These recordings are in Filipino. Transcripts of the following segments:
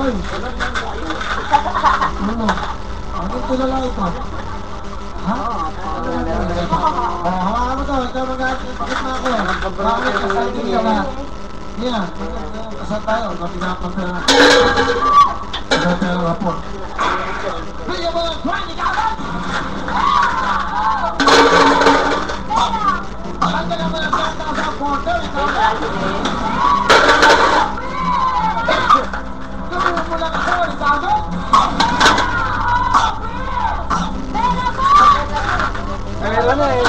Hoy! Ano? Ano ito na lang ito? Ha? Hawakan mo to. Ikaw mag-aakit na ako. Bakit excited ka ba? Yan. Kasal tayo. Mapinapag na lang. Kasal tayo ng rapor. Bigyan mo ng 20 kalat! Tanda naman ang 10,000 for 30,000! Gawin mo lang 40,000! Ano na eh?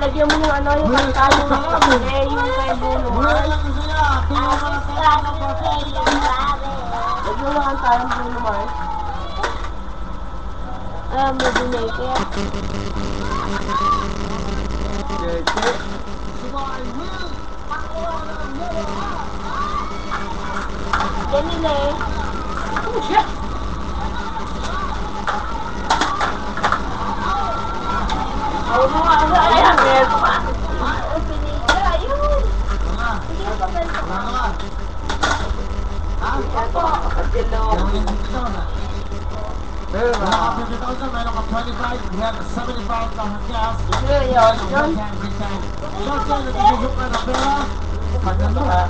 Lagyan mo yung ano, yung pagkalo ng kape, yung kay Bulo. Mura lang gusto niya! Tingnan mo lang tayo ng process! Lagyan mo lang tayo ng Bulo Mars. May donated. Ganila eh. Oh shit! Ayaw mo nga ako. Ayan, meron pa. Pinigil. Ayun. Sige ka ba? Ito. Kapatilo. Meron ka 50,000, meron ka 25, we have 75,000 gas. Yun. So, sir, nagigilip ka na pera. Maganda ka.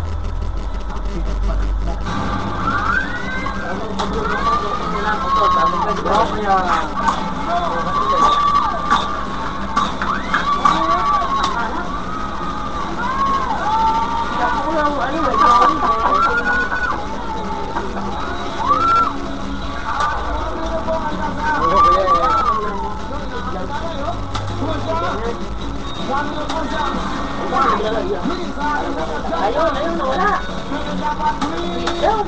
Ayun, wala. Ayun.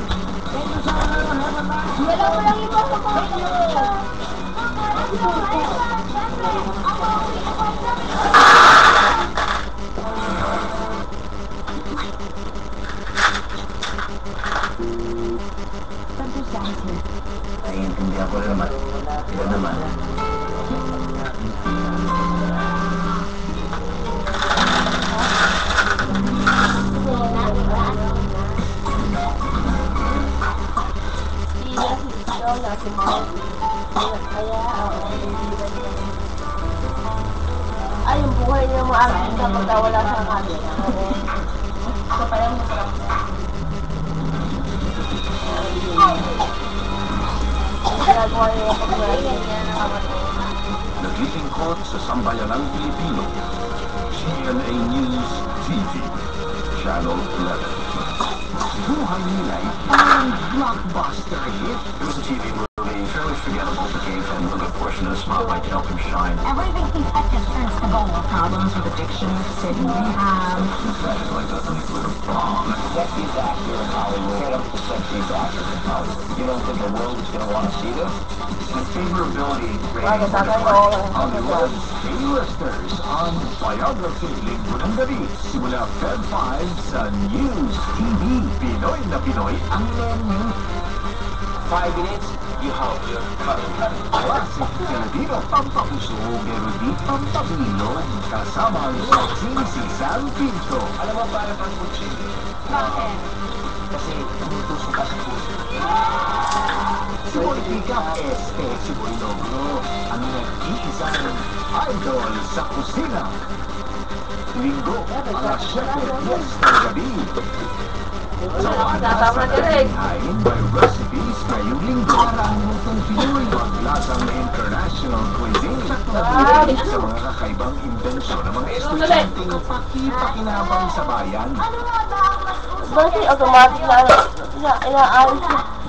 Wala mo lang iba sa mga. Naiintindihan ko naman. Sila naman. Ay, yung buhay niya mo aking kapag wala sa kanya. Ito pa yung masarap niya. Ang ginagawa niya yung pag-wala niya nakamatay. Naglilingkod sa sambayanang Pilipino. GMA News TV, Channel 11. Buhay nila'y parang blockbuster hit. It was a TV movie, fairly forgettable for Kate and a good portion of the spotlight to help him shine. Everything he touches turns to gold. Problems with addiction, sit in rehab. Tragic like a nuclear bomb. Sexiest actor in Hollywood. Get up to sexiest actors in Hollywood. You don't think the world is going to want to see this? The favorability rating for the Hollywood A-listers on Biography Linggo ng Gabi. Simula Feb 5 sa News TV. Pinoy na Pinoy ang menu. 5 minutes, you have your curry. Classic Filipino, pampapuso, pero di pampapilog. Kasama ang sexy si Sam Pinto. Alam mo para pang kutsili? Bakit? Kasi tumutusok ka sa puso. Si Politika Este Logro, ang nag-iisang idol sa kusina. Linggo, alas 7:10 ng gabi. Tama ka rin. Kain by recipes ngayong linggo. Karangutong Pinoy, maglasang international cuisine. Sa mga kakaibang invensyon ng mga estudyanteng pakipakinabang sa bayan. Bakit automatic na inaalis siya?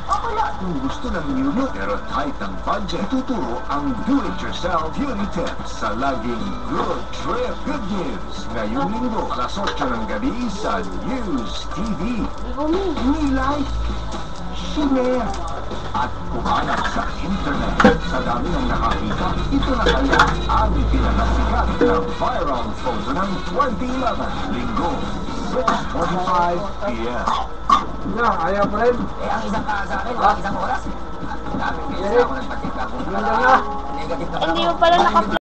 Kung gusto ng new look pero tight ang budget, tuturo ang do-it-yourself beauty tips sa laging good trip. Good news! Ngayong linggo, alas 8 ng gabi sa News TV. Nilay, share, at kumanap sa internet. Sa dami ng nakakita, ito na kaya ang pinakasikat na viral photo ng 2011. Linggo, 6:45 p.m. Ayaw mo rin. Ang isang sa akin, isang oras. Dami pinsa ako nagpatika kung negative na Hindi mo pala naka